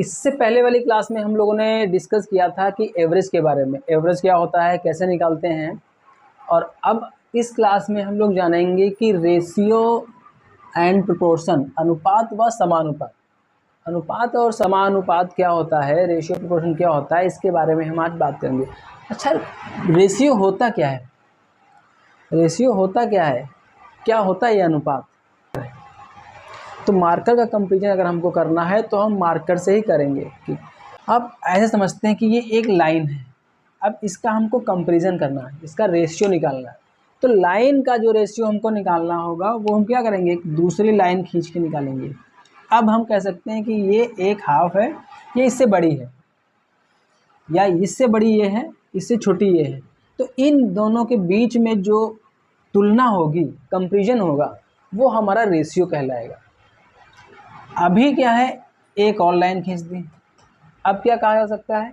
इससे पहले वाली क्लास में हम लोगों ने डिस्कस किया था कि एवरेज के बारे में, एवरेज क्या होता है, कैसे निकालते हैं। और अब इस क्लास में हम लोग जानेंगे कि रेशियो एंड प्रोपोर्शन, अनुपात व समानुपात। अनुपात और समानुपात क्या होता है, रेशियो प्रोपोर्शन क्या होता है, इसके बारे में हम आज बात करेंगे। अच्छा, रेशियो होता क्या है, रेशियो होता क्या है, क्या होता है ये अनुपात। तो मार्कर का कंपेरिजन अगर हमको करना है तो हम मार्कर से ही करेंगे। कि अब ऐसे समझते हैं कि ये एक लाइन है, अब इसका हमको कंपेरिजन करना है, इसका रेशियो निकालना है। तो लाइन का जो रेशियो हमको निकालना होगा वो हम क्या करेंगे, एक दूसरी लाइन खींच के निकालेंगे। अब हम कह सकते हैं कि ये एक हाफ है, ये इससे बड़ी है, या इससे बड़ी ये है, इससे छोटी ये है। तो इन दोनों के बीच में जो तुलना होगी, कंपेरिजन होगा, वो हमारा रेशियो कहलाएगा। अभी क्या है, एक और लाइन खींच दी। अब क्या कहा जा सकता है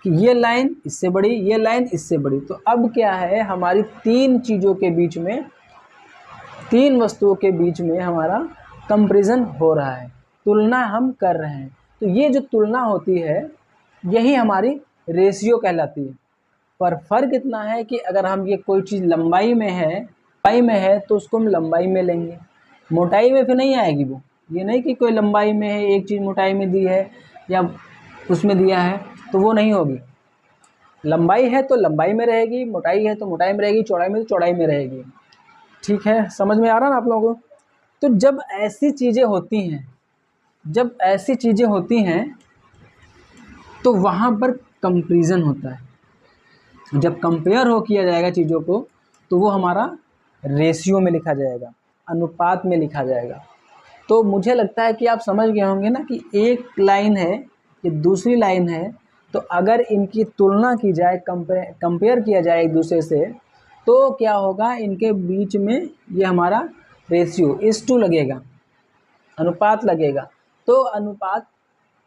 कि ये लाइन इससे बड़ी, ये लाइन इससे बड़ी। तो अब क्या है, हमारी तीन चीज़ों के बीच में, तीन वस्तुओं के बीच में हमारा कंपैरिजन हो रहा है, तुलना हम कर रहे हैं। तो ये जो तुलना होती है यही हमारी रेशियो कहलाती है। पर फर्क इतना है कि अगर हम ये कोई चीज़ लंबाई में है तो उसको हम लंबाई में लेंगे, मोटाई में फिर नहीं आएगी वो। ये नहीं कि कोई लंबाई में है, एक चीज़ मोटाई में दी है या उसमें दिया है तो वो नहीं होगी। लंबाई है तो लंबाई में रहेगी, मोटाई है तो मोटाई में रहेगी, चौड़ाई में तो चौड़ाई में रहेगी। ठीक है, समझ में आ रहा ना आप लोगों को। तो जब ऐसी चीज़ें होती हैं तो वहाँ पर कंपैरिजन होता है। जब कंपेयर किया जाएगा चीज़ों को तो वो हमारा रेशियो में लिखा जाएगा, अनुपात में लिखा जाएगा। तो मुझे लगता है कि आप समझ गए होंगे ना कि एक लाइन है, ये दूसरी लाइन है, तो अगर इनकी तुलना की जाए, कंपेयर किया जाए एक दूसरे से, तो क्या होगा, इनके बीच में ये हमारा रेशियो इस टू लगेगा, अनुपात लगेगा। तो अनुपात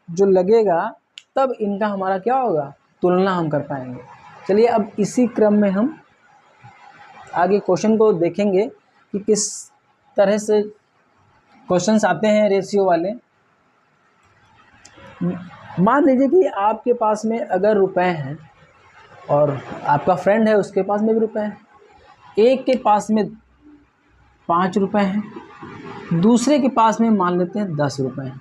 जो लगेगा तब इनका हमारा क्या होगा, तुलना हम कर पाएंगे। चलिए अब इसी क्रम में हम आगे क्वेश्चन को देखेंगे कि किस तरह से क्वेश्चंस आते हैं रेशियो वाले। मान लीजिए कि आपके पास में अगर रुपए हैं और आपका फ्रेंड है उसके पास में भी रुपए हैं, एक के पास में 5 रुपए हैं, दूसरे के पास में मान लेते हैं 10 रुपए हैं।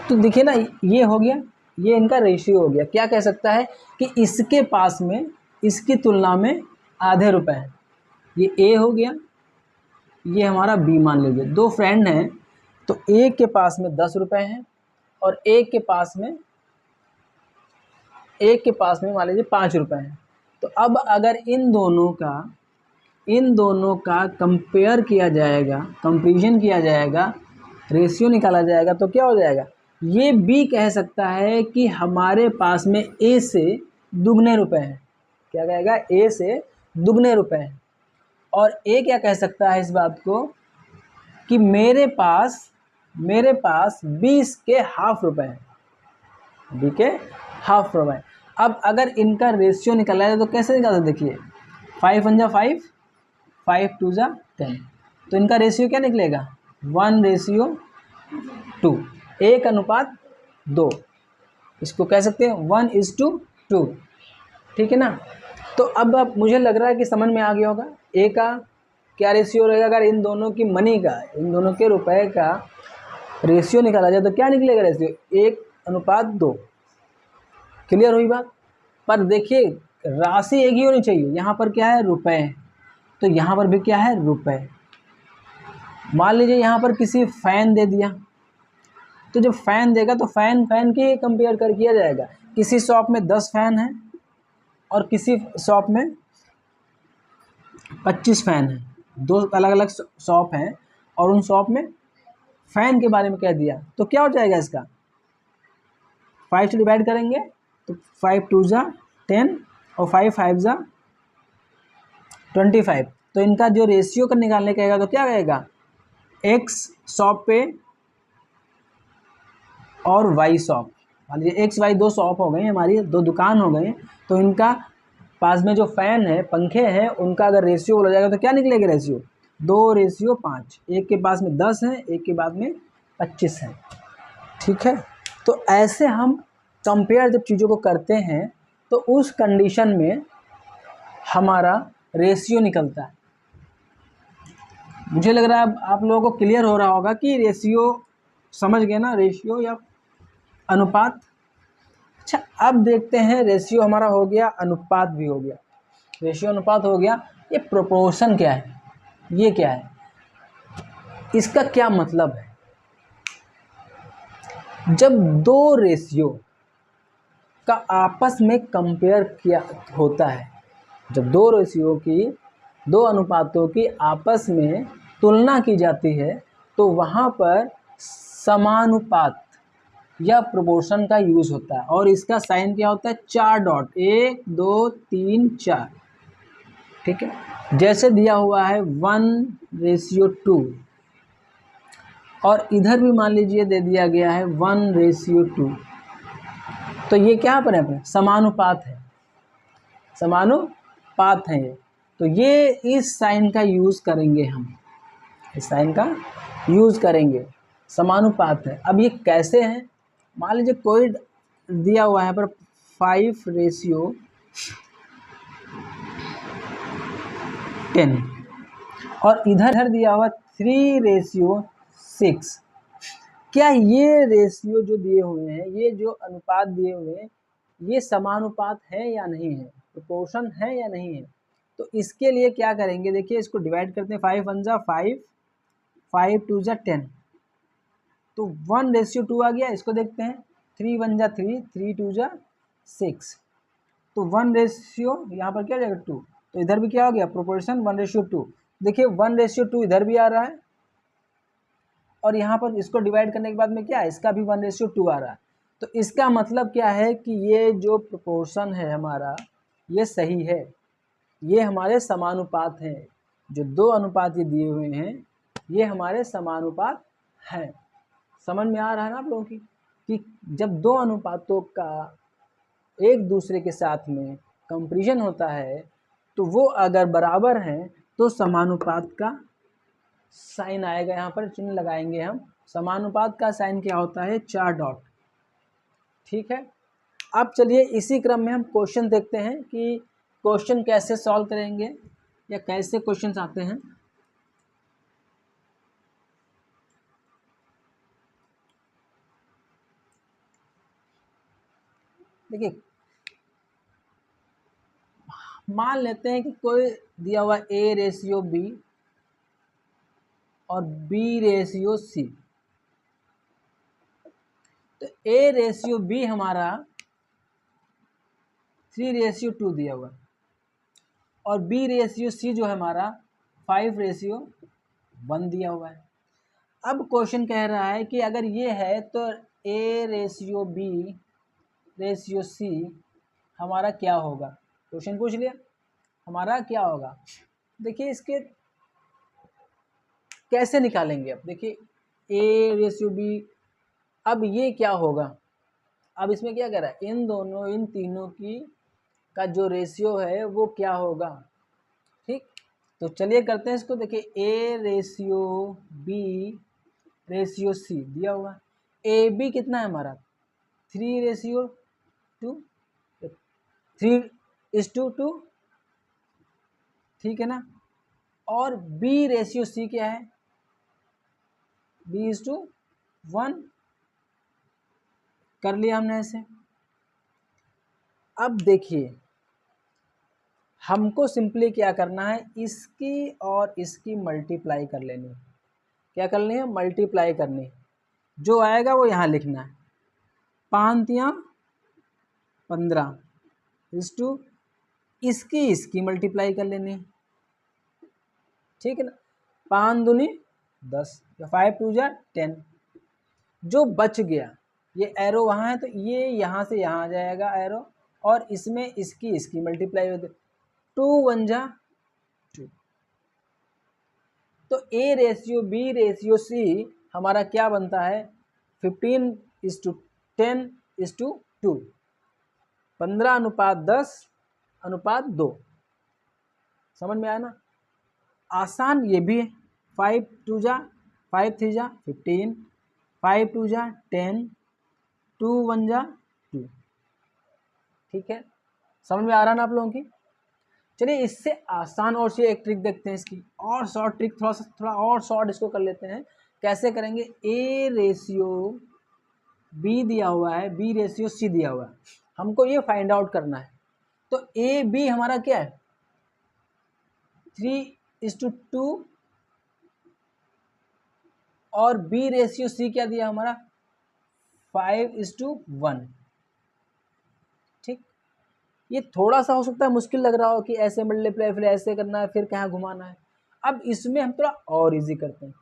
तो देखिए ना, ये हो गया, ये इनका रेशियो हो गया। क्या कह सकता है कि इसके पास में इसकी तुलना में आधे रुपए हैं। ये ए हो गया, ये हमारा बी मान लीजिए। दो फ्रेंड हैं तो एक के पास में 10 रुपए हैं और एक के पास में मान लीजिए 5 रुपए हैं। तो अब अगर इन दोनों का कंपेयर किया जाएगा, कंपैरिजन किया जाएगा, रेशियो निकाला जाएगा, तो क्या हो जाएगा, ये बी कह सकता है कि हमारे पास में ए से दुगने रुपए हैं। क्या कहेगा, ए से दुगने रुपए हैं। और ए क्या कह सकता है इस बात को कि मेरे पास 20 के हाफ रुपए हैं, बी के हाफ रुपए। अब अगर इनका रेशियो निकाला जाए तो कैसे निकालते, देखिए 5 1 जा 5, 5 2 जा 10। तो इनका रेशियो क्या निकलेगा, 1:2, 1:2। इसको कह सकते हैं 1:2। ठीक है ना। तो अब मुझे लग रहा है कि समझ में आ गया होगा ए का क्या रेशियो रहेगा। अगर इन दोनों की मनी का, इन दोनों के रुपए का रेशियो निकाला जाए तो क्या निकलेगा, रेशियो 1:2। क्लियर हुई बात। पर देखिए राशि एक ही होनी चाहिए, यहाँ पर क्या है, रुपए, तो यहाँ पर भी क्या है, रुपए। मान लीजिए यहाँ पर किसी फैन दे दिया, तो जब फैन देगा तो फैन के कंपेयर कर किया जाएगा। किसी शॉप में 10 फैन हैं और किसी शॉप में 25 फैन हैं, दो अलग अलग शॉप हैं और उन शॉप में फैन के बारे में कह दिया, तो क्या हो जाएगा, इसका 5 से डिवाइड करेंगे तो 5 2 जा 10 और 5 5 जा 25। तो इनका जो रेशियो का निकालने कहेगा तो क्या कहेगा, एक्स शॉप पे और वाई शॉप। मान लीजिए एक्स वाई दो शॉप हो गई हमारी, दो दुकान हो गई, तो इनका पास में जो फैन है, पंखे हैं, उनका अगर रेशियो बोला जाएगा तो क्या निकलेगा, रेशियो 2:5। एक के पास में 10 है, एक के पास में 25 है। ठीक है। तो ऐसे हम कंपेयर जब चीज़ों को करते हैं तो उस कंडीशन में हमारा रेशियो निकलता है। मुझे लग रहा है आप लोगों को क्लियर हो रहा होगा कि रेशियो समझ गए ना, रेशियो या अनुपात। अच्छा, अब देखते हैं रेशियो हमारा हो गया, अनुपात भी हो गया। रेशियो अनुपात हो गया, ये प्रोपोर्शन क्या है, ये क्या है, इसका क्या मतलब है। जब दो रेशियो का आपस में कंपेयर किया होता है, जब दो रेशियो की, दो अनुपातों की आपस में तुलना की जाती है तो वहाँ पर समानुपात या प्रोपोर्शन का यूज़ होता है। और इसका साइन क्या होता है, 4 डॉट, 1 2 3 4, ठीक है। जैसे दिया हुआ है 1:2 और इधर भी मान लीजिए दे दिया गया है 1:2, तो ये क्या पर है, समानुपात है, समानुपात है ये। तो ये इस साइन का यूज़ करेंगे हम, इस साइन का यूज़ करेंगे, समानुपात है। अब ये कैसे है, मान लीजिए कोई दिया हुआ है पर 5:10 और इधर दिया हुआ 3:6। क्या ये रेशियो जो दिए हुए हैं, ये जो अनुपात दिए हुए हैं, ये समानुपात है या नहीं है, प्रोपोर्शन है या नहीं है। तो इसके लिए क्या करेंगे, देखिए इसको डिवाइड करते हैं, 5 1 जा 5, 5 2 जा 10, तो 1:2 आ गया। इसको देखते हैं, 3 1 जा 3, 3 2 जा 6, तो 1 रेशियो यहाँ पर क्या हो जाएगा 2, तो इधर भी क्या हो गया, प्रोपोर्शन 1:2। देखिए 1:2 इधर भी आ रहा है और यहाँ पर इसको डिवाइड करने के बाद में क्या है, इसका भी 1:2 आ रहा है। तो इसका मतलब क्या है कि ये जो प्रोपोर्शन है हमारा, ये सही है, ये हमारे समानुपात हैं। जो दो अनुपात ये दिए हुए हैं, ये हमारे समानुपात हैं। समझ में आ रहा है ना आप लोगों की, कि जब दो अनुपातों का एक दूसरे के साथ में कंपैरिजन होता है तो वो अगर बराबर हैं तो समानुपात का साइन आएगा, यहाँ पर चिन्ह लगाएंगे हम। समानुपात का साइन क्या होता है, 4 डॉट, ठीक है। अब चलिए इसी क्रम में हम क्वेश्चन देखते हैं कि क्वेश्चन कैसे सॉल्व करेंगे या कैसे क्वेश्चंस आते हैं। देखिए मान लेते हैं कि कोई दिया हुआ A:B और B:C, तो A:B हमारा 3:2 दिया हुआ और B:C जो है हमारा 5:1 दिया हुआ है। अब क्वेश्चन कह रहा है कि अगर ये है तो A:B:C हमारा क्या होगा, क्वेश्चन पूछ लिया हमारा क्या होगा। देखिए इसके कैसे निकालेंगे, अब देखिए A:B, अब ये क्या होगा, अब इसमें क्या कह रहा है, इन तीनों की का जो रेशियो है वो क्या होगा, ठीक। तो चलिए करते हैं इसको। देखिए A:B:C दिया हुआ, AB कितना है हमारा 3:2, 3:2, ठीक है ना। और B:C क्या है, B:1 कर लिया हमने ऐसे। अब देखिए हमको सिंपली क्या करना है, इसकी और इसकी मल्टीप्लाई कर लेनी है। क्या करनी है, मल्टीप्लाई करनी है, जो आएगा वो यहाँ लिखना है। 5×15 इसकी मल्टीप्लाई कर लेनी है, ठीक है ना। 5×2 = 10, 5×2 = 10। जो बच गया ये एरो वहाँ है तो ये यहाँ से यहाँ आ जाएगा एरो, और इसमें इसकी मल्टीप्लाई होती, 2×1 = 2। तो A:B:C हमारा क्या बनता है, 15:10:2, 15:10:2। समझ में आया ना, आसान ये भी है। 5 2 जा 5 3 जा 15, 5 2 जा 10, 2 1 जा 2। ठीक है, समझ में आ रहा ना आप लोगों की। चलिए इससे आसान और सी एक ट्रिक देखते हैं इसकी, और शॉर्ट ट्रिक, थोड़ा और शॉर्ट इसको कर लेते हैं। कैसे करेंगे, ए रेशियो बी दिया हुआ है, बी रेशियो सी दिया हुआ है, हमको ये फाइंड आउट करना है। तो ए बी हमारा क्या है, 3:2, और बी रेशियो सी क्या दिया हमारा, 5:1। ठीक, ये थोड़ा सा हो सकता है मुश्किल लग रहा हो कि ऐसे मल्टीप्लाई फिर ऐसे करना है, फिर कहाँ घुमाना है। अब इसमें हम थोड़ा और इजी करते हैं।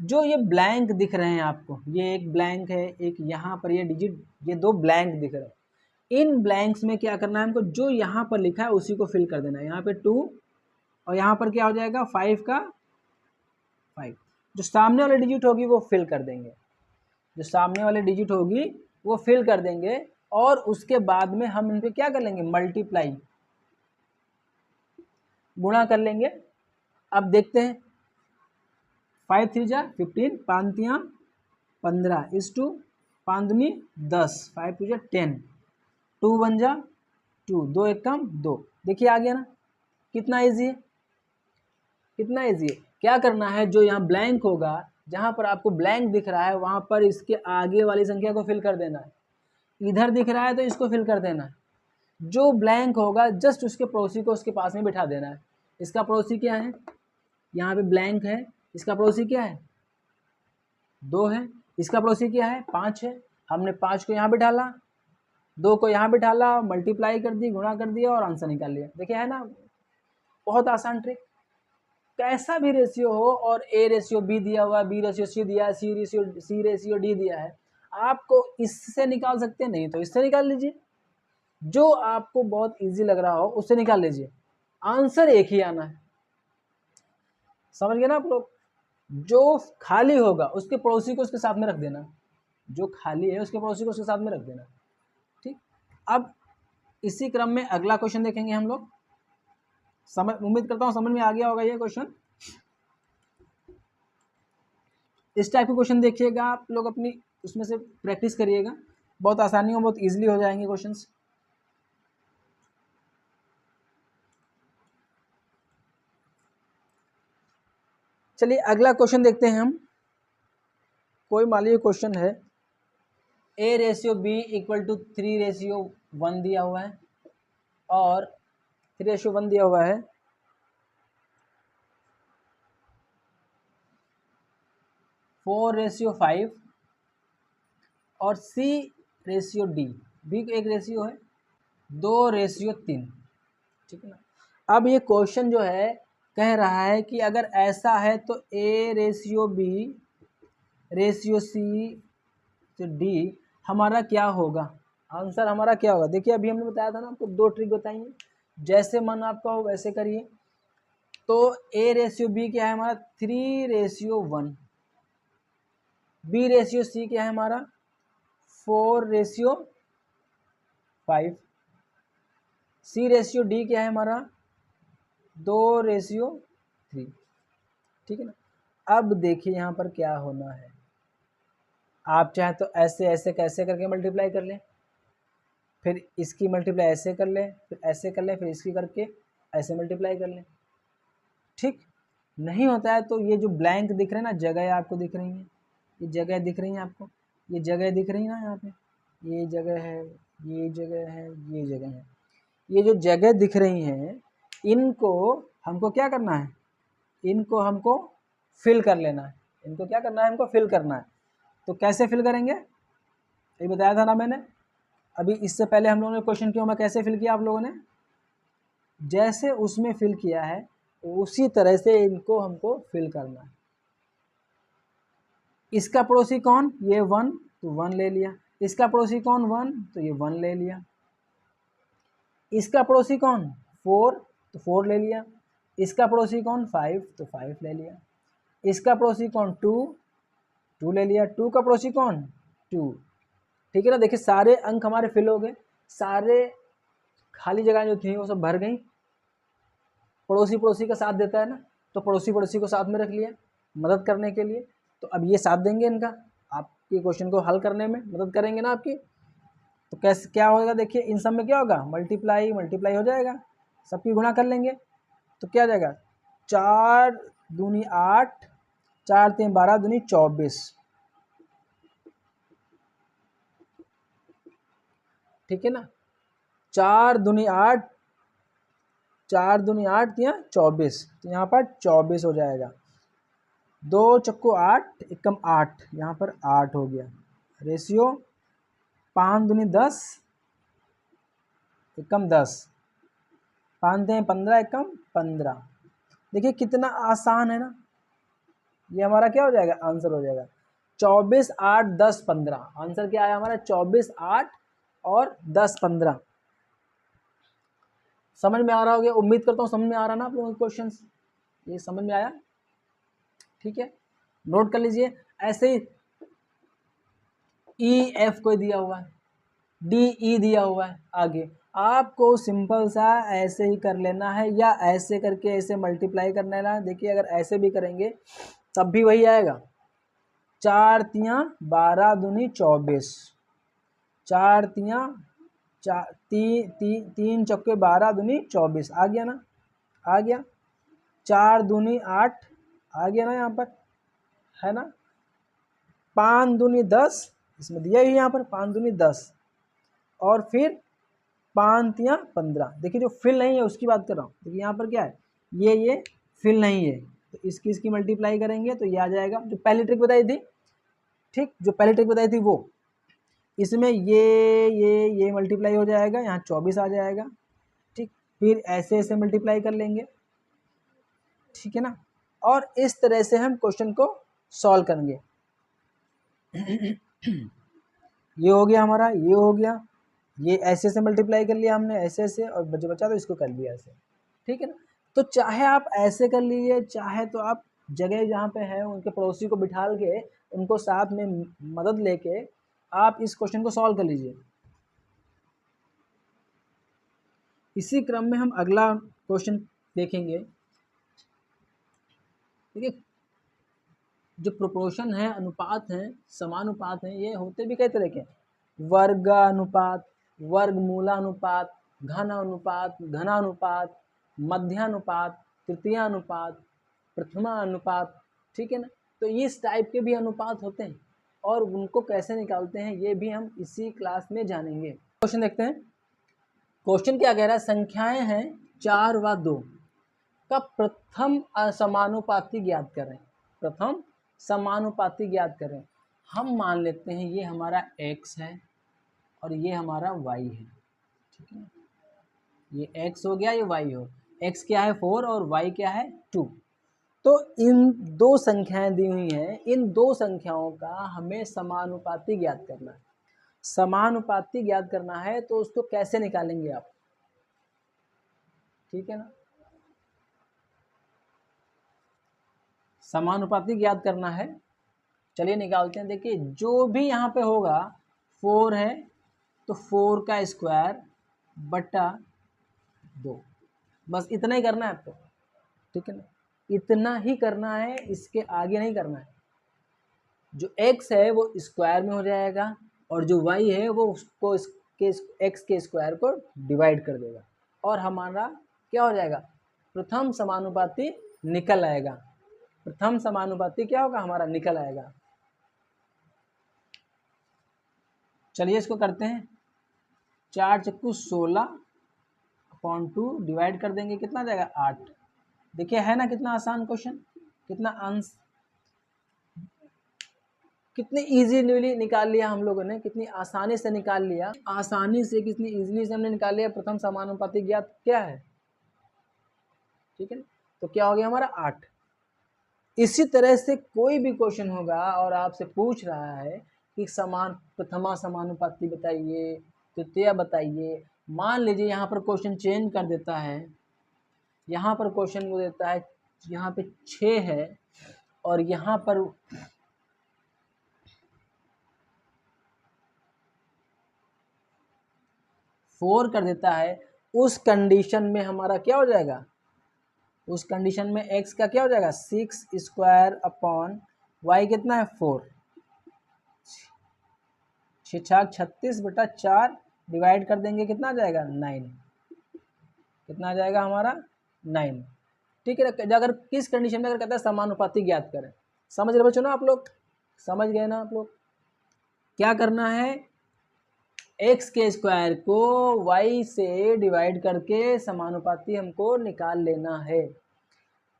जो ये ब्लैंक दिख रहे हैं आपको, ये एक ब्लैंक है, एक यहाँ पर ये डिजिट, ये 2 ब्लैंक दिख रहे हैं। इन ब्लैंक्स में क्या करना है हमको, जो यहाँ पर लिखा है उसी को फिल कर देना है। यहाँ पे 2 और यहाँ पर क्या हो जाएगा 5 का 5। जो सामने वाली डिजिट होगी वो फिल कर देंगे, जो सामने वाली डिजिट होगी वो फिल कर देंगे, और उसके बाद में हम इन पे क्या कर लेंगे, मल्टीप्लाई, गुणा कर लेंगे। अब देखते हैं, 5 3 जा 15, 5 3 15, इस 2 5 दूनी 10, 5 2 जा 10, 2 1 जा 2, 2 1 कम 2। देखिए आ गया ना, कितना इजी है, कितना इजी है। क्या करना है, जो यहाँ ब्लैंक होगा, जहाँ पर आपको ब्लैंक दिख रहा है वहाँ पर इसके आगे वाली संख्या को फिल कर देना है। इधर दिख रहा है तो इसको फिल कर देना है। जो ब्लैंक होगा जस्ट उसके पड़ोसी को उसके पास में बिठा देना है। इसका पड़ोसी क्या है, यहाँ पे ब्लैंक है, इसका पड़ोसी क्या है 2 है, इसका पड़ोसी क्या है 5 है। हमने 5 को यहाँ बिठाला, 2 को यहाँ बिठाला, मल्टीप्लाई कर दी, गुणा कर दिया और आंसर निकाल लिया। देखिए है ना, बहुत आसान ट्रिक। कैसा भी रेशियो हो और ए रेशियो बी दिया हुआ है, बी रेशियो सी दिया है, सी रेशियो डी दिया है, आपको इससे निकाल सकते हैं, नहीं तो इससे निकाल लीजिए। जो आपको बहुत इजी लग रहा हो उससे निकाल लीजिए, आंसर एक ही आना है। समझ गए ना आप लोग। जो खाली होगा उसके पड़ोसी को उसके साथ में रख देना, जो खाली है उसके पड़ोसी को उसके साथ में रख देना। ठीक, अब इसी क्रम में अगला क्वेश्चन देखेंगे हम लोग। समझ, उम्मीद करता हूँ समझ में आ गया होगा ये क्वेश्चन। इस टाइप के क्वेश्चन देखिएगा आप लोग, अपनी उसमें से प्रैक्टिस करिएगा, बहुत आसानी हो, बहुत इजीली हो जाएंगे क्वेश्चंस। चलिए अगला क्वेश्चन देखते हैं हम। कोई मान लीजिए क्वेश्चन है, A ratio B equal to 3:1 दिया हुआ है, और 3:1 दिया हुआ है, 4:5, और सी रेशियो डी, बी एक रेशियो है 2:3। ठीक है ना। अब ये क्वेश्चन जो है कह रहा है कि अगर ऐसा है तो A ratio B ratio C तो डी हमारा क्या होगा, आंसर हमारा क्या होगा। देखिए अभी हमने बताया था ना आपको, 2 ट्रिक बताई हैं, जैसे मन आपका हो वैसे करिए। तो ए रेशियो बी क्या है हमारा 3:1, बी रेशियो सी क्या है हमारा 4:5, सी रेशियो डी क्या है हमारा 2:3। ठीक है ना। अब देखिए यहाँ पर क्या होना है, आप चाहे तो ऐसे ऐसे कैसे करके मल्टीप्लाई कर लें, फिर इसकी मल्टीप्लाई ऐसे कर लें, फिर ऐसे कर लें, फिर इसकी करके ऐसे मल्टीप्लाई कर लें। ठीक, नहीं होता है तो ये जो ब्लैंक दिख रहे हैं ना, जगह आपको दिख रही हैं, ये जगह दिख रही हैं आपको, ये जगह दिख रही है ना, यहाँ पे ये जगह है, ये जगह है, ये जगह है, ये जो जगह दिख रही हैं इनको हमको क्या करना है, इनको हमको फिल कर लेना है। इनको क्या करना है, हमको फिल करना है। तो कैसे फिल करेंगे, ये बताया था ना मैंने अभी, इससे पहले हम लोगों ने क्वेश्चन क्यों में कैसे फिल किया, आप लोगों ने जैसे उसमें फिल किया है उसी तरह से इनको हमको फिल करना है। इसका पड़ोसी कौन, ये 1 तो 1 ले लिया, इसका पड़ोसी कौन 1 तो ये 1 ले लिया, इसका पड़ोसी कौन 4 तो 4 ले लिया, इसका पड़ोसी कौन 5 तो 5 ले लिया, इसका पड़ोसी कौन 2 ले लिया, 2 का पड़ोसी कौन 2। ठीक है ना। देखिए सारे अंक हमारे फिल हो गए, सारे खाली जगह जो थी वो सब भर गई। पड़ोसी पड़ोसी का साथ देता है ना, तो पड़ोसी पड़ोसी को साथ में रख लिया मदद करने के लिए। तो अब ये साथ देंगे इनका, आप आपके क्वेश्चन को हल करने में मदद करेंगे ना आपकी। तो कैसे क्या होगा, देखिए इन सब में क्या होगा, मल्टीप्लाई मल्टीप्लाई हो जाएगा, सबकी गुणा कर लेंगे तो क्या आ जाएगा, 4 दूनी 8, 4 3 12 दूनी 24, ठीक है ना। 4 दूनी 8, 4 दूनी 8 या 24, तो यहाँ पर 24 हो जाएगा। 2 चक्को 8, एकम 8, यहाँ पर 8 हो गया। रेशियो 5 दूनी 10, एकम 10, 5 दें 15, एकम 15। देखिए कितना आसान है ना, ये हमारा क्या हो जाएगा, आंसर हो जाएगा 24 8 10 15। आंसर क्या आया हमारा, 24 8 और 10 15। समझ में आ रहा होगा, उम्मीद करता हूँ समझ में आ रहा ना आप लोगों के क्वेश्चंस, ये समझ में आया, ठीक है। नोट कर लीजिए। ऐसे ही ई एफ को दिया हुआ है, डी ई दिया हुआ है, आगे आपको सिंपल सा ऐसे ही कर लेना है, या ऐसे करके ऐसे मल्टीप्लाई करना है। देखिए अगर ऐसे भी करेंगे तब भी वही आएगा, 4 तियाँ 12 दूनी 24, 4 तियाँ 3 चौके 12 दूनी 24, आ गया ना, आ गया। 4 दूनी 8, आ गया ना यहाँ पर, है ना। 5 दूनी 10, इसमें दिया ही यहाँ पर 5 दूनी 10, और फिर 5 तियाँ 15। देखिए जो फिल नहीं है उसकी बात कर रहा हूँ। देखिए यहाँ पर क्या है, ये फिल नहीं है, तो इसकी मल्टीप्लाई करेंगे तो ये आ जाएगा, जो पहली ट्रिक बताई थी, ठीक, जो पहली ट्रिक बताई थी वो, इसमें ये मल्टीप्लाई हो जाएगा, यहाँ 24 आ जाएगा, ठीक। फिर ऐसे ऐसे मल्टीप्लाई कर लेंगे, ठीक है ना। और इस तरह से हम क्वेश्चन को सॉल्व करेंगे। ये हो गया हमारा, ये हो गया, ये ऐसे ऐसे मल्टीप्लाई कर लिया हमने, ऐसे ऐसे, और जो बचा तो इसको कर लिया ऐसे, ठीक है ना। तो चाहे आप ऐसे कर लीजिए, चाहे तो आप जगह जहाँ पे है उनके पड़ोसी को बिठाल के उनको साथ में मदद लेके आप इस क्वेश्चन को सॉल्व कर लीजिए। इसी क्रम में हम अगला क्वेश्चन देखेंगे। देखिए जो प्रोपोर्शन है, अनुपात हैं, समानुपात हैं, ये होते भी कई तरह के, वर्गानुपात, वर्गमूलानुपात, घनानुपात, घनानुपात, मध्यानुपात, तृतीयानुपात, प्रथमानुपात, ठीक है ना। तो इस टाइप के भी अनुपात होते हैं, और उनको कैसे निकालते हैं ये भी हम इसी क्लास में जानेंगे। क्वेश्चन देखते हैं। क्वेश्चन क्या कह रहा है, संख्याएं हैं 4 व 2 का प्रथम समानुपाती ज्ञात करें। प्रथम समानुपाती ज्ञात करें। हम मान लेते हैं ये हमारा x है और ये हमारा y है, ठीक है। ये x हो गया, ये y हो, x क्या है 4 और y क्या है 2। तो इन दो संख्याएं दी हुई हैं, इन दो संख्याओं का हमें समानुपाती ज्ञात करना है। समानुपाती ज्ञात करना है तो उसको कैसे निकालेंगे आप, ठीक है ना। समानुपाती ज्ञात करना है, चलिए निकालते हैं। देखिए जो भी यहाँ पे होगा 4 है तो 4 का स्क्वायर बटा 2, बस इतना ही करना है आपको, ठीक है ना। इतना ही करना है, इसके आगे नहीं करना है। जो x है वो स्क्वायर में हो जाएगा, और जो y है वो उसको इसके x के स्क्वायर को डिवाइड कर देगा, और हमारा क्या हो जाएगा, प्रथम समानुपाती निकल आएगा। प्रथम समानुपाती क्या होगा हमारा, निकल आएगा। चलिए इसको करते हैं। 4 चक्कू 16/2 डिवाइड कर देंगे, कितना जाएगा 8। देखिए है ना कितना आसान क्वेश्चन, कितना आंसर, कितनी इजीली निकाल लिया हम लोगों ने, कितनी आसानी से निकाल लिया, आसानी से कितनी इजीली से हमने निकाल लिया। प्रथम समानुपाती ज्ञात क्या है, ठीक है। तो क्या हो गया हमारा 8। इसी तरह से कोई भी क्वेश्चन होगा और आपसे पूछ रहा है कि प्रथमा समानुपाती बताइए, तृतीया बताइए, मान लीजिए यहाँ पर क्वेश्चन चेंज कर देता है, यहाँ पर क्वेश्चन वो देता है यहाँ पे 6 है और यहाँ पर 4 कर देता है, उस कंडीशन में हमारा क्या हो जाएगा, उस कंडीशन में x का क्या हो जाएगा 6 स्क्वायर अपॉन y कितना है 4, 6×6 36/4 डिवाइड कर देंगे, कितना आ जाएगा 9। कितना आ जाएगा हमारा 9। ठीक है ना। अगर किस कंडीशन में अगर कहता है समानुपाती ज्ञात करें, समझ रहे बच्चों ना आप लोग, समझ गए ना आप लोग। क्या करना है, x के स्क्वायर को y से डिवाइड करके समानुपाती हमको निकाल लेना है।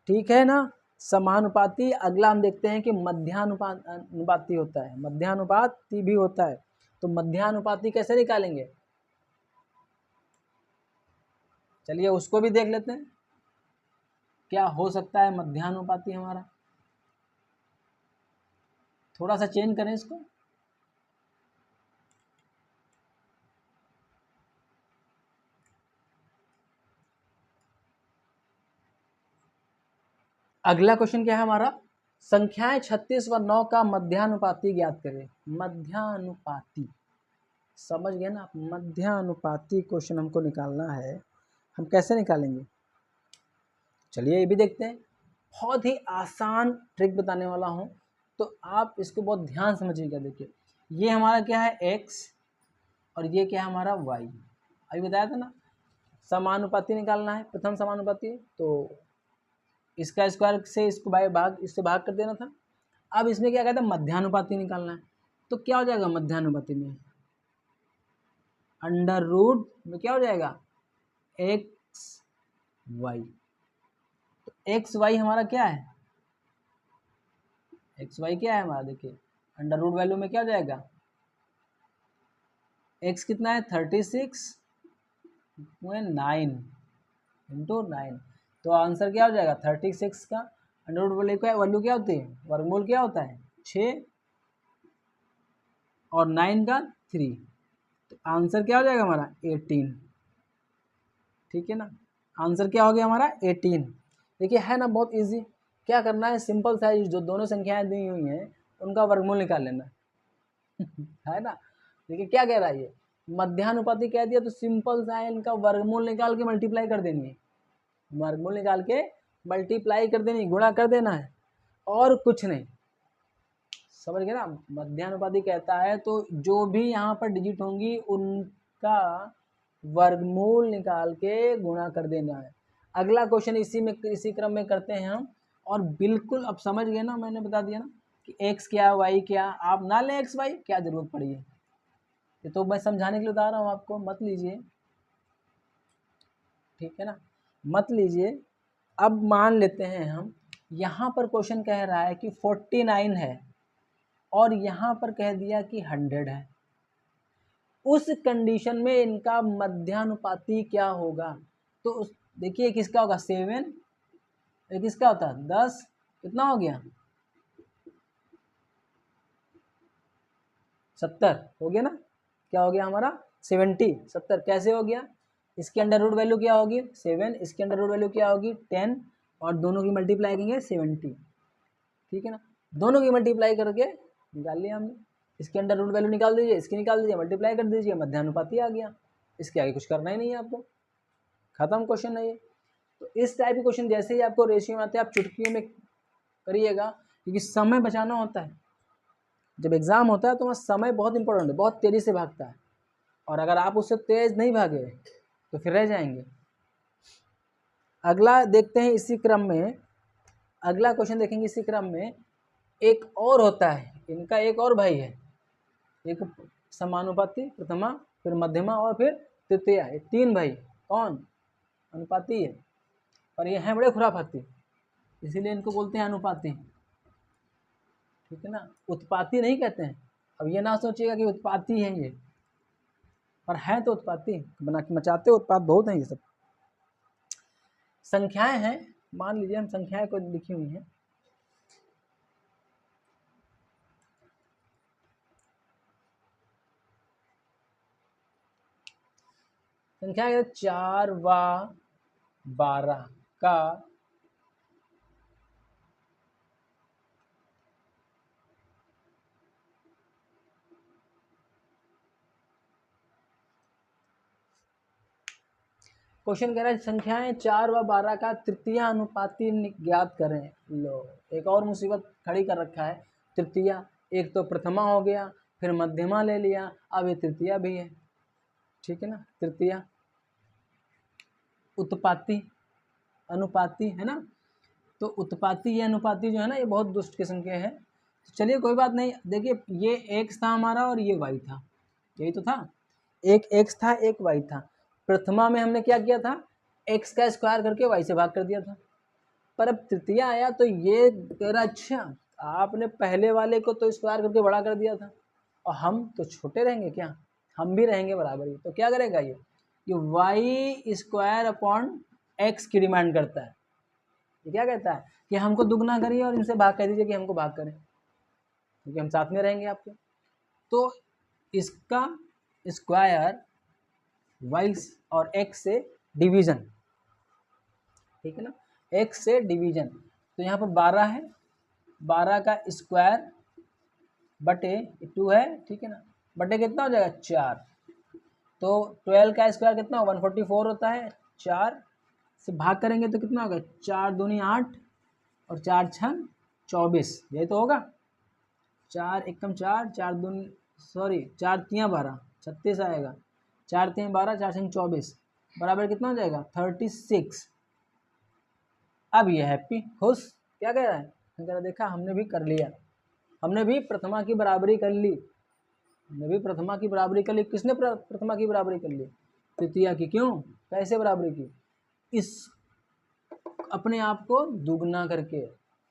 ठीक है ना। समानुपाती अगला हम देखते हैं कि मध्यानुपाती होता है, मध्यानुपाती भी होता है। तो मध्यानुपाती कैसे निकालेंगे, चलिए उसको भी देख लेते हैं। क्या हो सकता है मध्यानुपाती हमारा, थोड़ा सा चेंज करें इसको। अगला क्वेश्चन क्या है हमारा, संख्याएं 36 व 9 का मध्यानुपाती ज्ञात करें। मध्यानुपाती, समझ गए ना आप, मध्यानुपाती क्वेश्चन हमको निकालना है। हम कैसे निकालेंगे, चलिए ये भी देखते हैं। बहुत ही आसान ट्रिक बताने वाला हूँ, तो आप इसको बहुत ध्यान समझिएगा। देखिए ये हमारा क्या है x और ये क्या है हमारा y। अभी बताया था ना समानुपाती निकालना है, प्रथम समानुपाती, तो इसका स्क्वायर से इसको भाग, इससे भाग कर देना था। अब इसमें क्या कहता है मध्यानुपाती निकालना है, तो क्या हो जाएगा मध्यानुपाती में, अंडर रूट में क्या हो जाएगा एक्स वाई। तो एक्स वाई हमारा क्या है, एक्स वाई क्या है हमारा, देखिए अंडर रूट वैल्यू में क्या हो जाएगा, एक्स कितना है 36/9 इंटू 9। तो आंसर क्या हो जाएगा 36 का अंडर रूट वैल्यू क्या होती है, वर्गमूल क्या होता है 6 और 9 का 3। तो आंसर क्या हो जाएगा हमारा 18। ठीक है ना, आंसर क्या हो गया हमारा 18। देखिए है ना बहुत इजी। क्या करना है, सिंपल सा जो दोनों संख्याएं दी हुई हैं उनका वर्गमूल निकाल लेना है ना। देखिए क्या कह रहा है ये, मध्यानुपाती कह दिया तो सिंपल सा है, इनका वर्गमूल निकाल के मल्टीप्लाई कर देनी है, वर्गमूल निकाल के मल्टीप्लाई कर देनी, गुणा कर देना है और कुछ नहीं। समझ गए ना, मध्यानुपाती कहता है तो जो भी यहाँ पर डिजिट होंगी उनका वर्गमूल निकाल के गुणा कर देना है। अगला क्वेश्चन इसी क्रम में करते हैं हम। और बिल्कुल अब समझ गए ना, मैंने बता दिया ना कि x क्या y क्या, आप ना लें x y, क्या जरूरत पड़ी है, ये तो मैं समझाने के लिए बता रहा हूँ आपको, मत लीजिए। ठीक है ना, मत लीजिए। अब मान लेते हैं हम, यहाँ पर क्वेश्चन कह रहा है कि 49 है और यहाँ पर कह दिया कि 100 है। उस कंडीशन में इनका मध्यानुपाती क्या होगा, तो देखिए किसका होगा 7, एक किसका होता है 10, कितना हो गया 70 हो गया ना। क्या हो गया हमारा 70 कैसे हो गया, इसके अंडर रूट वैल्यू क्या होगी 7, इसके अंडर रूट वैल्यू क्या होगी 10 और दोनों की मल्टीप्लाई करेंगे 70। ठीक है ना, दोनों की मल्टीप्लाई करके निकाल लिया हमने। इसके अंडर रूट वैल्यू निकाल दीजिए, इसकी निकाल दीजिए, मल्टीप्लाई कर दीजिए, मध्यानुपाती आ गया। इसके आगे कुछ करना ही नहीं है आपको, खत्म क्वेश्चन है ये। तो इस टाइप के क्वेश्चन जैसे ही आपको रेशियो में आते हैं आप चुटकियों में करिएगा, क्योंकि समय बचाना होता है। जब एग्जाम होता है तो वहाँ समय बहुत इंपॉर्टेंट है, बहुत तेज़ी से भागता है, और अगर आप उससे तेज नहीं भागे तो फिर रह जाएंगे। अगला देखते हैं इसी क्रम में, अगला क्वेश्चन देखेंगे इसी क्रम में। एक और होता है, इनका एक और भाई है, एक समानुपाती, प्रथमा, फिर मध्यमा और फिर तृतीया, ये 3 भाई कौन अनुपाती है, और ये हैं बड़े खुराफाती, इसीलिए इनको बोलते हैं अनुपाती। ठीक है ना, उत्पाती नहीं कहते हैं। अब ये ना सोचिएगा कि उत्पाती है ये, पर है तो उत्पाती, बना के मचाते उत्पात बहुत हैं ये सब। संख्याएं हैं, मान लीजिए हम संख्याएं को लिखी हुई हैं। संख्या 4 व 12 का क्वेश्चन कह रहा है संख्याएं 4 व 12 का तृतीय अनुपाती ज्ञात करें। लो एक और मुसीबत खड़ी कर रखा है, तृतीया, एक तो प्रथमा हो गया, फिर मध्यमा ले लिया, अब ये तृतीया भी है, ठीक है ना, तृतीया। उत्पाती, अनुपाती है ना, तो उत्पाती या अनुपाती जो है ना ये बहुत दुष्ट किस्म के हैं। तो चलिए कोई बात नहीं, देखिए ये एक्स था हमारा और ये वाई था, यही तो था, एक एक्स था एक वाई था। प्रथमा में हमने क्या किया था, एक्स का स्क्वायर करके वाई से भाग कर दिया था। पर अब तृतीया आया तो ये कह रहा अच्छा आपने पहले वाले को तो स्क्वायर करके बड़ा कर दिया था और हम तो छोटे रहेंगे क्या, हम भी रहेंगे बराबर ही। तो क्या करेगा ये वाई स्क्वायर अपॉन एक्स की डिमांड करता है। ये क्या कहता है कि हमको दुगना करिए और इनसे भाग कर दीजिए कि हमको भाग करें, क्योंकि हम साथ में रहेंगे आपके। तो इसका स्क्वायर वाई और एक्स से डिवीजन, ठीक है ना, एक्स से डिवीजन। तो यहाँ पर 12 है, 12 का स्क्वायर बटे 2 है, ठीक है ना, बटे कितना हो जाएगा 4। तो 12 का स्क्वायर कितना हो 144 होता है, 4 से भाग करेंगे तो कितना होगा, 4 दूनी 8 और 4 छंग 24, यही तो होगा। 4 एकम 4, 4 दूनी सॉरी 4 तियाँ 12, 36 आएगा, 4 तियाँ 12, 4 छंग 24 बराबर कितना हो जाएगा 36। अब ये हैप्पी खुश, क्या कह रहा है, कह रहा देखा हमने भी कर लिया, हमने भी प्रथमा की बराबरी कर ली, हमने भी प्रथमा की बराबरी कर ली। किसने प्रथमा की बराबरी कर ली, तृतीया की। क्यों, कैसे बराबरी की, इस अपने आप को दुगना करके,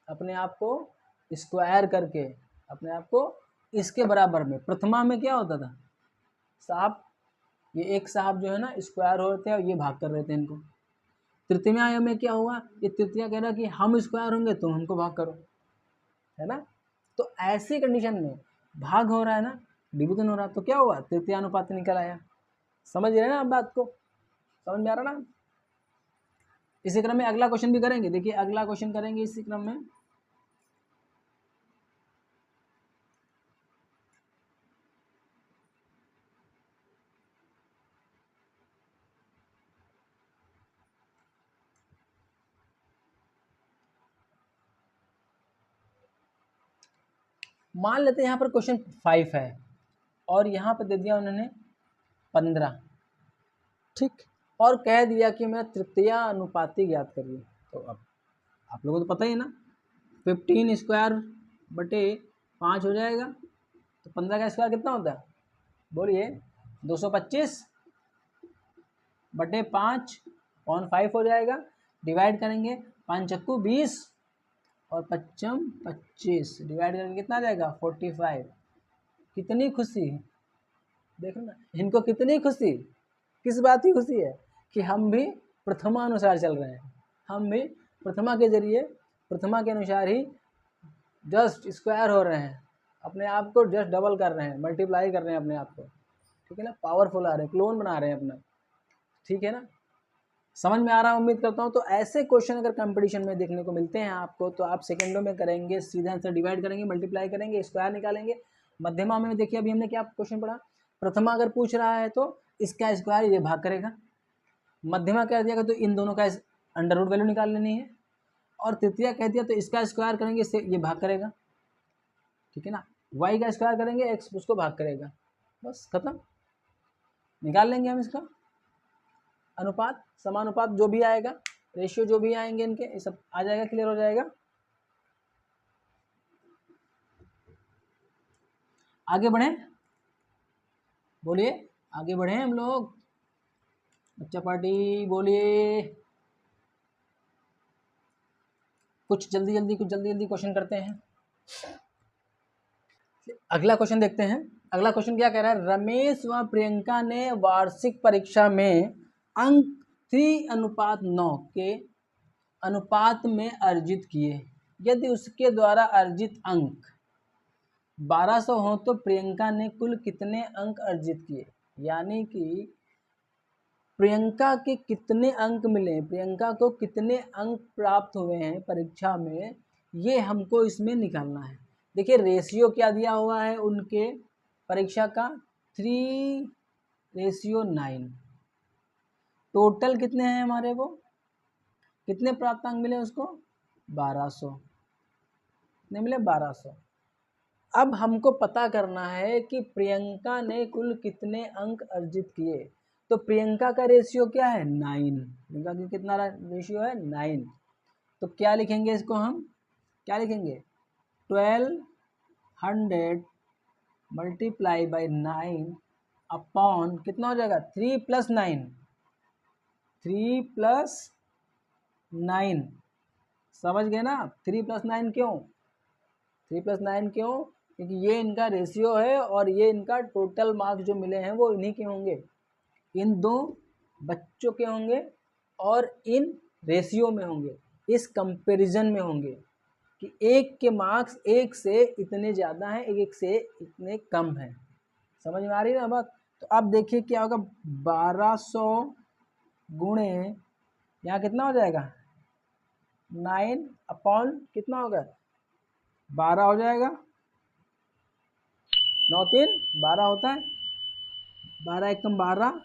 अपने आप को स्क्वायर करके, अपने आप को इसके बराबर में। प्रथमा में क्या होता था साहब, ये एक साहब जो है ना स्क्वायर हो रहे थे और ये भाग कर रहे थे इनको। तृतीया में क्या हुआ, ये तृतीया कह रहा कि हम स्क्वायर होंगे तुम हमको भाग करो, है ना। तो ऐसी कंडीशन में भाग हो रहा है ना, डिवीजन हो रहा, तो क्या हुआ तृतीया अनुपात निकल आया। समझ रहे हैं ना आप बात को, समझ में आ रहा ना। इसी क्रम में अगला क्वेश्चन भी करेंगे, देखिए अगला क्वेश्चन करेंगे इसी क्रम में। मान लेते हैं यहाँ पर क्वेश्चन 5 है और यहाँ पर दे दिया उन्होंने 15, ठीक, और कह दिया कि मेरा तृतीया अनुपाती ज्ञात करिए। तो अब आप लोगों को तो पता ही है ना, 15 स्क्वायर बटे 5 हो जाएगा, तो 15 का स्क्वायर कितना होता है बोलिए, 225 बटे 5/5 हो जाएगा। डिवाइड करेंगे, 5 चक्कू 20 और 5 25, डिवाइड करके कितना आ जाएगा 45। कितनी खुशी, देखो ना इनको कितनी खुशी, किस बात की खुशी है कि हम भी प्रथमा अनुसार चल रहे हैं, हम भी प्रथमा के जरिए प्रथमा के अनुसार ही जस्ट स्क्वायर हो रहे हैं, अपने आप को जस्ट डबल कर रहे हैं, मल्टीप्लाई कर रहे हैं अपने आप को, ठीक है ना, पावरफुल आ रहे हैं, क्लोन बना रहे हैं अपना, ठीक है ना। समझ में आ रहा है उम्मीद करता हूँ। तो ऐसे क्वेश्चन अगर कंपटीशन में देखने को मिलते हैं आपको तो आप सेकंडों में करेंगे, सीधा आंसर डिवाइड करेंगे, मल्टीप्लाई करेंगे, स्क्वायर निकालेंगे। मध्यमा में देखिए अभी हमने क्या क्वेश्चन पढ़ा, प्रथमा अगर पूछ रहा है तो इसका स्क्वायर ये भाग करेगा, मध्यमा कह दिया तो इन दोनों का अंडर रूट वैल्यू निकाल लेनी है, और तृतीया कह दिया तो इसका स्क्वायर करेंगे इससे ये भाग करेगा, ठीक है ना, वाई का स्क्वायर करेंगे एक्स उसको भाग करेगा, बस खत्म, निकाल लेंगे हम इसका अनुपात, समानुपात जो भी आएगा, रेशियो जो भी आएंगे इनके, ये सब आ जाएगा, क्लियर हो जाएगा। आगे बढ़े, बोलिए आगे बढ़े हम लोग, बच्चा पार्टी बोलिए, कुछ जल्दी जल्दी क्वेश्चन करते हैं। अगला क्वेश्चन देखते हैं। अगला क्वेश्चन क्या कह रहा है, रमेश व प्रियंका ने वार्षिक परीक्षा में अंक 3:9 के अनुपात में अर्जित किए, यदि उसके द्वारा अर्जित अंक 1200 हो तो प्रियंका ने कुल कितने अंक अर्जित किए। यानी कि प्रियंका के कितने अंक मिले, प्रियंका को कितने अंक प्राप्त हुए हैं परीक्षा में, ये हमको इसमें निकालना है। देखिए रेशियो क्या दिया हुआ है उनके परीक्षा का, 3:9। टोटल कितने हैं हमारे वो, कितने प्राप्तांक मिले उसको 1200, कितने मिले 1200। अब हमको पता करना है कि प्रियंका ने कुल कितने अंक अर्जित किए। तो प्रियंका का रेशियो क्या है 9, प्रियंका की कितना रेशियो है 9। तो क्या लिखेंगे इसको हम, क्या लिखेंगे 1200 मल्टीप्लाई बाई 9 अपॉन कितना हो जाएगा 3 + 9, 3 + 9, समझ गए ना। 3 + 9 क्यों, 3 + 9 क्यों, क्योंकि ये इनका रेशियो है और ये इनका टोटल मार्क्स जो मिले हैं वो इन्हीं के होंगे, इन दो बच्चों के होंगे और इन रेशियो में होंगे, इस कंपैरिजन में होंगे कि एक के मार्क्स एक से इतने ज़्यादा हैं, एक से इतने कम हैं। समझ में आ रही है ना बात। तो अब देखिए क्या होगा, 1200 गुणे यहाँ कितना हो जाएगा 9 अपॉन कितना होगा 12 हो जाएगा, 9 3 12 होता है, 12 एकम 12,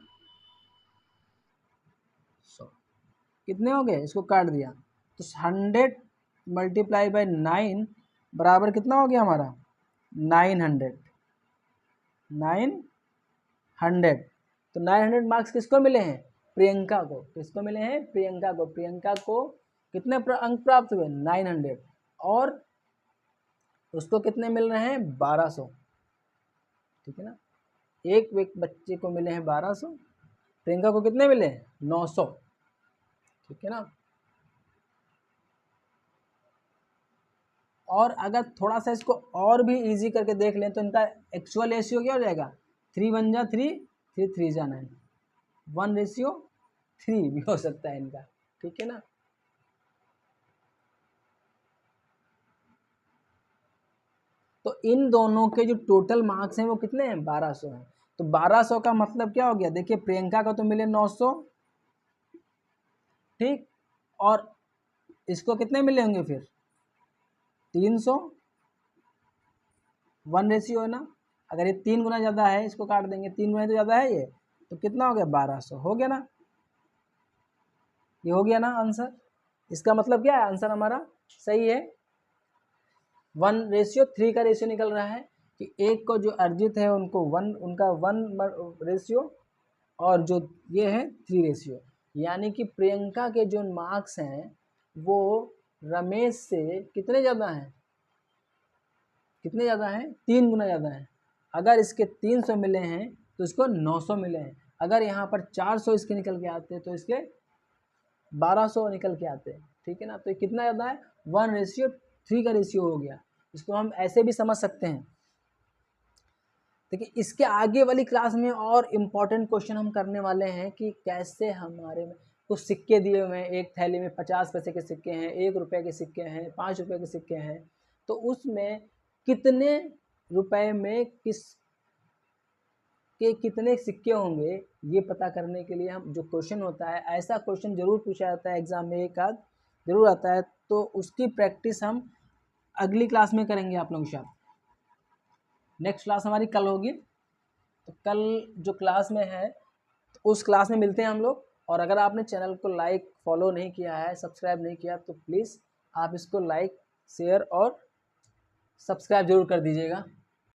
100 कितने हो गए, इसको काट दिया तो 100 मल्टीप्लाई बाई 9 बराबर कितना हो गया हमारा 900, 900। तो 900 मार्क्स किसको मिले हैं, प्रियंका को। किसको मिले हैं, प्रियंका को। प्रियंका को कितने अंक प्राप्त हुए 900 और उसको कितने मिल रहे हैं 1200, ठीक है ना। एक बच्चे को मिले हैं 1200, प्रियंका को कितने मिले हैं 900, ठीक है ना। और अगर थोड़ा सा इसको और भी इजी करके देख लें तो इनका एक्चुअल रेशियो क्या हो जाएगा 3 × 1 = 3, 3 × 3 = 9, 1:3 भी हो सकता है इनका, ठीक है ना। तो इन दोनों के जो टोटल मार्क्स हैं वो कितने हैं 1200 हैं। तो 1200 का मतलब क्या हो गया, देखिए प्रियंका को तो मिले 900, ठीक, और इसको कितने मिले होंगे फिर 300, 1 रेशियो है ना। अगर ये 3 गुना ज़्यादा है, इसको काट देंगे, 3 गुना तो ज़्यादा है ये, तो कितना हो गया 1200 हो गया ना। ये हो गया ना आंसर। इसका मतलब क्या है, आंसर हमारा सही है। 1:3 का रेशियो निकल रहा है कि एक को जो अर्जित है उनको 1, उनका 1 रेशियो और जो ये है 3 रेशियो, यानी कि प्रियंका के जो मार्क्स हैं वो रमेश से कितने ज़्यादा हैं, कितने ज़्यादा हैं 3 गुना ज़्यादा हैं। अगर इसके 300 मिले हैं तो इसको 900 मिले हैं। अगर यहाँ पर 400 इसके निकल के आते तो इसके 1200 निकल के आते, ठीक है ना। तो ये कितना ज़्यादा है 1:3 का रेशियो हो गया। इसको हम ऐसे भी समझ सकते हैं। देखिए इसके आगे वाली क्लास में और इम्पॉर्टेंट क्वेश्चन हम करने वाले हैं कि कैसे हमारे में कुछ सिक्के दिए हुए हैं, एक थैली में 50 पैसे के सिक्के हैं, 1 रुपये के सिक्के हैं, 5 रुपये के सिक्के हैं, तो उसमें कितने रुपए में कितने सिक्के होंगे ये पता करने के लिए हम जो क्वेश्चन होता है, ऐसा क्वेश्चन जरूर पूछा जाता है एग्जाम में, एक आध जरूर आता है। तो उसकी प्रैक्टिस हम अगली क्लास में करेंगे आप लोगों के साथ। नेक्स्ट क्लास हमारी कल होगी, तो कल जो क्लास में है तो उस क्लास में मिलते हैं हम लोग। और अगर आपने चैनल को लाइक फॉलो नहीं किया है, सब्सक्राइब नहीं किया, तो प्लीज़ आप इसको लाइक शेयर और सब्सक्राइब जरूर कर दीजिएगा।